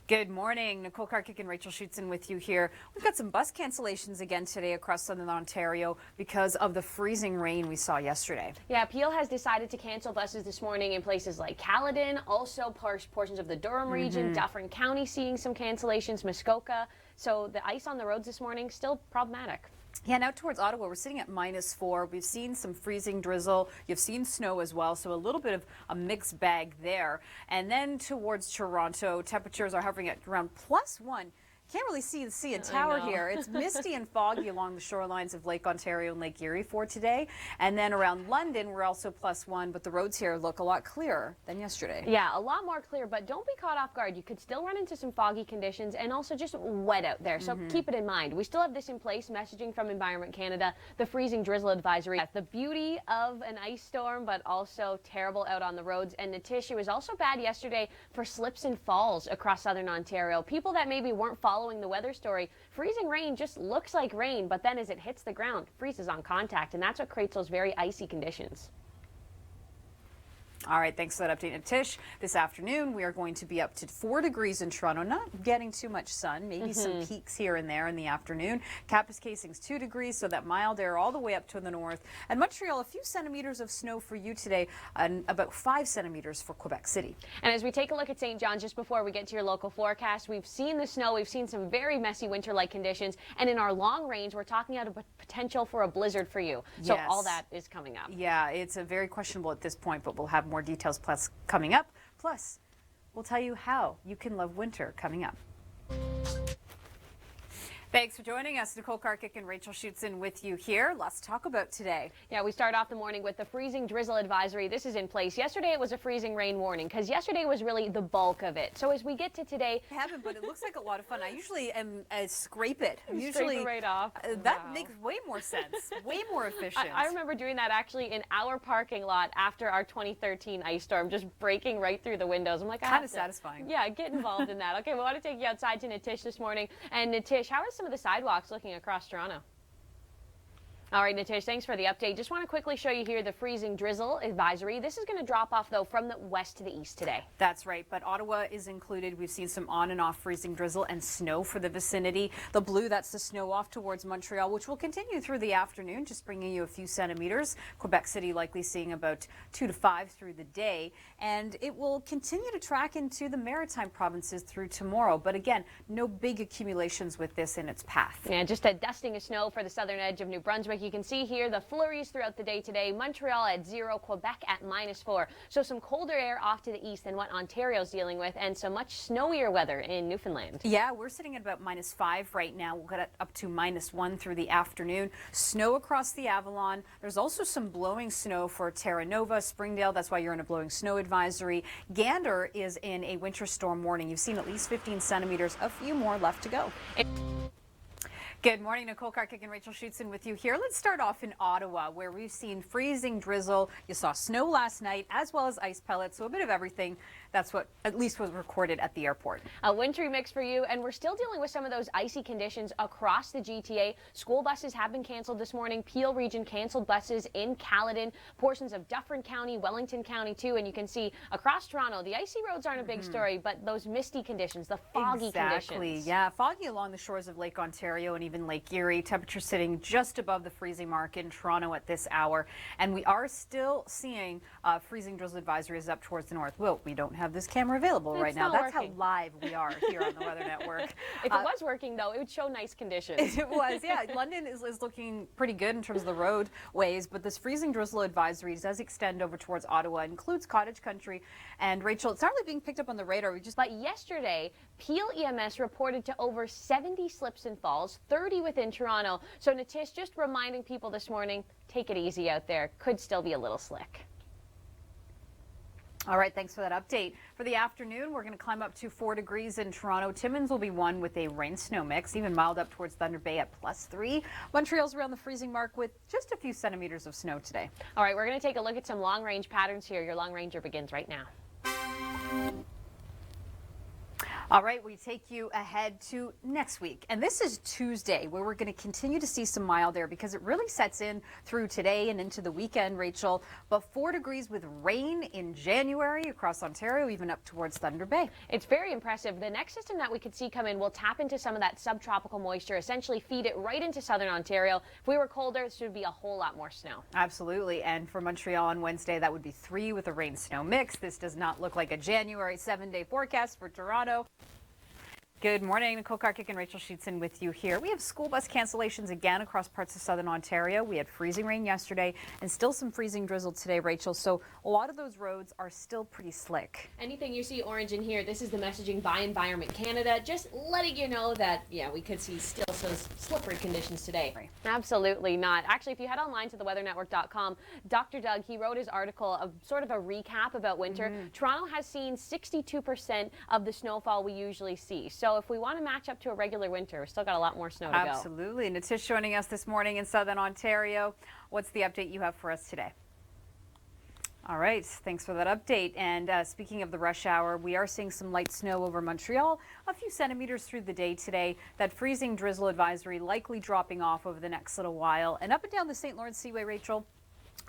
Good morning. Nicole Karkic and Rachel Schoutsen with you here. We've got some bus cancellations again today across southern Ontario because of the freezing rain we saw yesterday. Yeah, Peel has decided to cancel buses this morning in places like Caledon, also portions of the Durham region, Dufferin County seeing some cancellations, Muskoka. So the ice on the roads this morning still problematic. Yeah, now towards Ottawa, we're sitting at -4. We've seen some freezing drizzle. You've seen snow as well, so a little bit of a mixed bag there. And then towards Toronto, temperatures are hovering at around +1. Can't really see the CN Tower here. It's misty and foggy along the shorelines of Lake Ontario and Lake Erie for today. And then around London, we're also +1, but the roads here look a lot clearer than yesterday. Yeah, a lot more clear, but don't be caught off guard. You could still run into some foggy conditions and also just wet out there. So keep it in mind. We still have this in place, messaging from Environment Canada, the freezing drizzle advisory. The beauty of an ice storm, but also terrible out on the roads. And Natish, it was also bad yesterday for slips and falls across southern Ontario. People that maybe weren't following the weather story, freezing rain just looks like rain, but then as it hits the ground, freezes on contact, and that's what creates those very icy conditions. All right, thanks for that update, Natish. This afternoon, we are going to be up to 4 degrees in Toronto. Not getting too much sun, maybe some peaks here and there in the afternoon. Kapuskasing's 2 degrees, so that mild air all the way up to the north. And Montreal, a few centimeters of snow for you today, and about 5 centimeters for Quebec City. And as we take a look at St. John, just before we get to your local forecast, we've seen the snow, we've seen some very messy winter-like conditions, and in our long range, we're talking about a potential for a blizzard for you. So Yes. all that is coming up. Yeah, it's a very questionable at this point, but we'll have more details plus coming up. Plus, we'll tell you how you can love winter coming up. Thanks for joining us. Nicole Karkic and Rachel Schoutsen with you here. Lots to talk about today. Yeah, we start off the morning with the freezing drizzle advisory. This is in place. Yesterday it was a freezing rain warning because yesterday was really the bulk of it. So as we get to today, I haven't, but it looks like a lot of fun. I usually scrape it. Scrape it right off. That Wow. makes way more sense. Way more efficient. I remember doing that actually in our parking lot after our 2013 ice storm, just breaking right through the windows. I'm like, kind of satisfying. Yeah, get involved in that. Okay, we want to take you outside to Natish this morning. And Natish, how are some of the sidewalks looking across Toronto? All right, Natish, thanks for the update. Just want to quickly show you here the freezing drizzle advisory. This is going to drop off, though, from the west to the east today. That's right, but Ottawa is included. We've seen some on and off freezing drizzle and snow for the vicinity. The blue, that's the snow off towards Montreal, which will continue through the afternoon, just bringing you a few centimeters. Quebec City likely seeing about 2 to 5 through the day, and it will continue to track into the maritime provinces through tomorrow. But again, no big accumulations with this in its path. Yeah, just a dusting of snow for the southern edge of New Brunswick. You can see here the flurries throughout the day today. Montreal at 0, Quebec at -4. So some colder air off to the east than what Ontario's dealing with, and some much snowier weather in Newfoundland. Yeah, we're sitting at about -5 right now. We'll get up to -1 through the afternoon. Snow across the Avalon. There's also some blowing snow for Terra Nova, Springdale. That's why you're in a blowing snow advisory. Gander is in a winter storm warning. You've seen at least 15 centimeters. A few more left to go. Good morning, Nicole Karkic and Rachel Schoutsen with you here. Let's start off in Ottawa, where we've seen freezing drizzle. You saw snow last night, as well as ice pellets, so a bit of everything. That's what at least was recorded at the airport. A wintry mix for you, and we're still dealing with some of those icy conditions across the GTA. School buses have been canceled this morning. Peel region canceled buses in Caledon, portions of Dufferin County, Wellington County too, and you can see across Toronto, the icy roads aren't a big story, but those misty conditions, the foggy conditions. Yeah, foggy along the shores of Lake Ontario and even Lake Erie. Temperature sitting just above the freezing mark in Toronto at this hour. And we are still seeing freezing drizzle advisories up towards the north. Well, we don't have this camera available right now. That's how live we are here on the Weather Network. If it was working, though, it would show nice conditions. It was, yeah. London is looking pretty good in terms of the roadways, but this freezing drizzle advisory does extend over towards Ottawa, includes cottage country. And Rachel, it's not really being picked up on the radar. But yesterday, Peel EMS reported to over 70 slips and falls, 30 within Toronto. So Natish, just reminding people this morning, take it easy out there. Could still be a little slick. All right, thanks for that update. For the afternoon, we're going to climb up to 4 degrees in Toronto. Timmins will be 1 with a rain-snow mix, even mild up towards Thunder Bay at +3. Montreal's around the freezing mark with just a few centimeters of snow today. All right, we're going to take a look at some long-range patterns here. Your long ranger begins right now. All right, we take you ahead to next week. And this is Tuesday, where we're going to continue to see some mild air because it really sets in through today and into the weekend, Rachel. But 4 degrees with rain in January across Ontario, even up towards Thunder Bay. It's very impressive. The next system that we could see come in will tap into some of that subtropical moisture, essentially feed it right into southern Ontario. If we were colder, this would be a whole lot more snow. Absolutely. And for Montreal on Wednesday, that would be 3 with a rain-snow mix. This does not look like a January 7-day forecast for Toronto. Good morning, Nicole Karkic and Rachel Schoutsen with you here. We have school bus cancellations again across parts of southern Ontario. We had freezing rain yesterday and still some freezing drizzle today, Rachel. So a lot of those roads are still pretty slick. Anything you see orange in here, this is the messaging by Environment Canada, just letting you know that, yeah, we could see still some slippery conditions today. Right. Absolutely not. Actually, if you head online to theweathernetwork.com, Dr. Doug, he wrote his article of sort of a recap about winter. Toronto has seen 62% of the snowfall we usually see. So if we want to match up to a regular winter, we've still got a lot more snow to go. Absolutely. Natish joining us this morning in southern Ontario. What's the update you have for us today? All right, thanks for that update. And speaking of the rush hour, we are seeing some light snow over Montreal, a few centimeters through the day today. That freezing drizzle advisory likely dropping off over the next little while. And up and down the St. Lawrence Seaway, Rachel,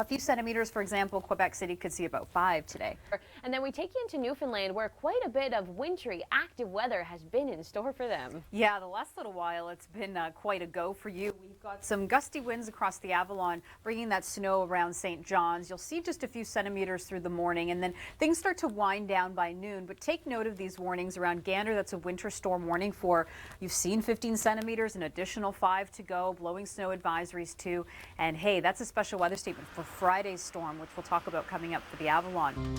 a few centimeters, for example, Quebec City could see about 5 today. And then we take you into Newfoundland, where quite a bit of wintry, active weather has been in store for them. Yeah, the last little while, it's been quite a go for you. We've got some gusty winds across the Avalon, bringing that snow around St. John's. You'll see just a few centimeters through the morning, and then things start to wind down by noon. But take note of these warnings around Gander. That's a winter storm warning for, you've seen 15 centimeters, an additional 5 to go, blowing snow advisories too. And hey, that's a special weather statement for Friday's storm, which we'll talk about coming up for the Avalon.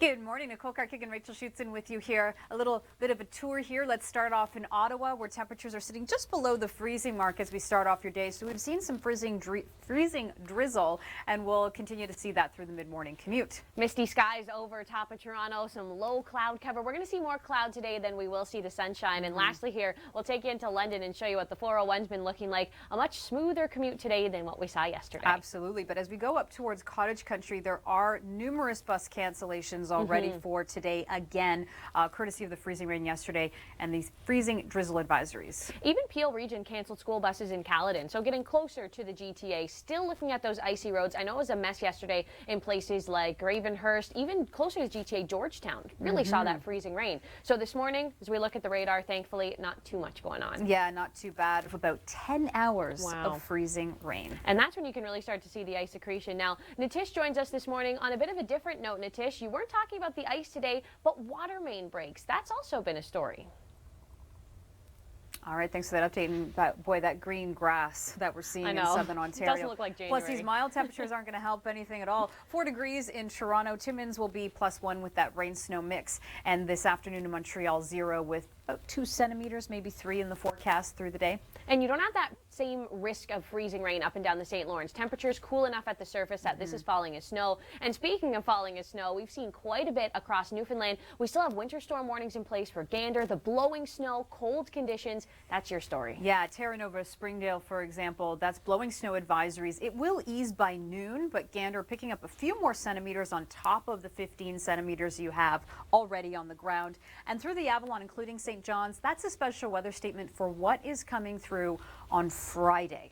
Good morning, Nicole Karkic and Rachel Schoutsen with you here. A little bit of a tour here. Let's start off in Ottawa, where temperatures are sitting just below the freezing mark as we start off your day. So we've seen some freezing drizzle, and we'll continue to see that through the mid-morning commute. Misty skies over top of Toronto, some low cloud cover. We're going to see more cloud today than we will see the sunshine. And lastly here, we'll take you into London and show you what the 401's been looking like. A much smoother commute today than what we saw yesterday. Absolutely. But as we go up towards cottage country, there are numerous bus cancellations already for today, again, courtesy of the freezing rain yesterday and these freezing drizzle advisories. Even Peel Region canceled school buses in Caledon, so getting closer to the GTA. Still looking at those icy roads. I know it was a mess yesterday in places like Gravenhurst, even closer to GTA, Georgetown. Really saw that freezing rain. So this morning, as we look at the radar, thankfully, not too much going on. Yeah, not too bad. About 10 hours of freezing rain. And that's when you can really start to see the ice accretion. Now, Natish joins us this morning on a bit of a different note. Natish, you weren't talking about the ice today, but water main breaks. That's also been a story. All right, thanks for that update. And boy, that green grass that we're seeing in southern Ontario. Doesn't look like January. Plus, these mild temperatures aren't going to help anything at all. 4 degrees in Toronto. Timmins will be +1 with that rain-snow mix. And this afternoon in Montreal, 0 with about 2 centimeters, maybe 3 in the forecast through the day. And you don't have that same risk of freezing rain up and down the St. Lawrence. Temperatures cool enough at the surface that this is falling as snow. And speaking of falling as snow, we've seen quite a bit across Newfoundland. We still have winter storm warnings in place for Gander, the blowing snow, cold conditions. That's your story. Yeah, Terra Nova, Springdale, for example, that's blowing snow advisories. It will ease by noon, but Gander picking up a few more centimeters on top of the 15 centimeters you have already on the ground. And through the Avalon, including St. John's, that's a special weather statement for what is coming through on Friday.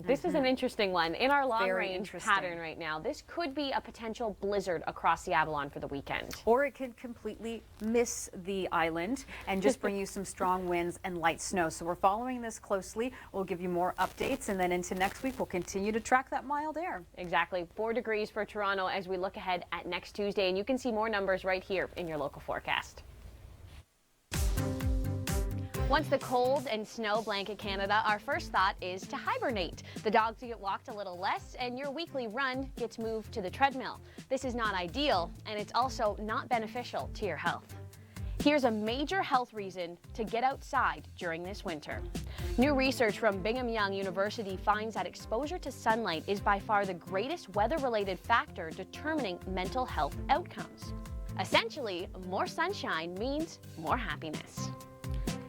This is an interesting one. In our long-range pattern right now, this could be a potential blizzard across the Avalon for the weekend. Or it could completely miss the island and just bring you some strong winds and light snow. So we're following this closely. We'll give you more updates, and then into next week, we'll continue to track that mild air. Exactly. 4 degrees for Toronto as we look ahead at next Tuesday, and you can see more numbers right here in your local forecast. Once the cold and snow blanket Canada, our first thought is to hibernate. The dogs get walked a little less, and your weekly run gets moved to the treadmill. This is not ideal, and it's also not beneficial to your health. Here's a major health reason to get outside during this winter. New research from Brigham Young University finds that exposure to sunlight is by far the greatest weather-related factor determining mental health outcomes. Essentially, more sunshine means more happiness.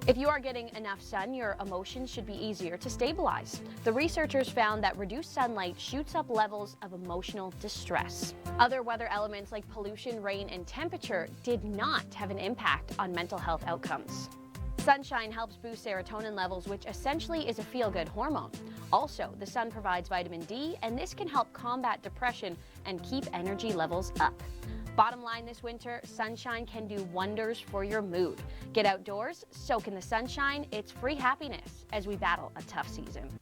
If you are getting enough sun, your emotions should be easier to stabilize. The researchers found that reduced sunlight shoots up levels of emotional distress. Other weather elements like pollution, rain, and temperature did not have an impact on mental health outcomes. Sunshine helps boost serotonin levels, which essentially is a feel-good hormone. Also, the sun provides vitamin D, and this can help combat depression and keep energy levels up. Bottom line this winter, sunshine can do wonders for your mood. Get outdoors, soak in the sunshine. It's free happiness as we battle a tough season.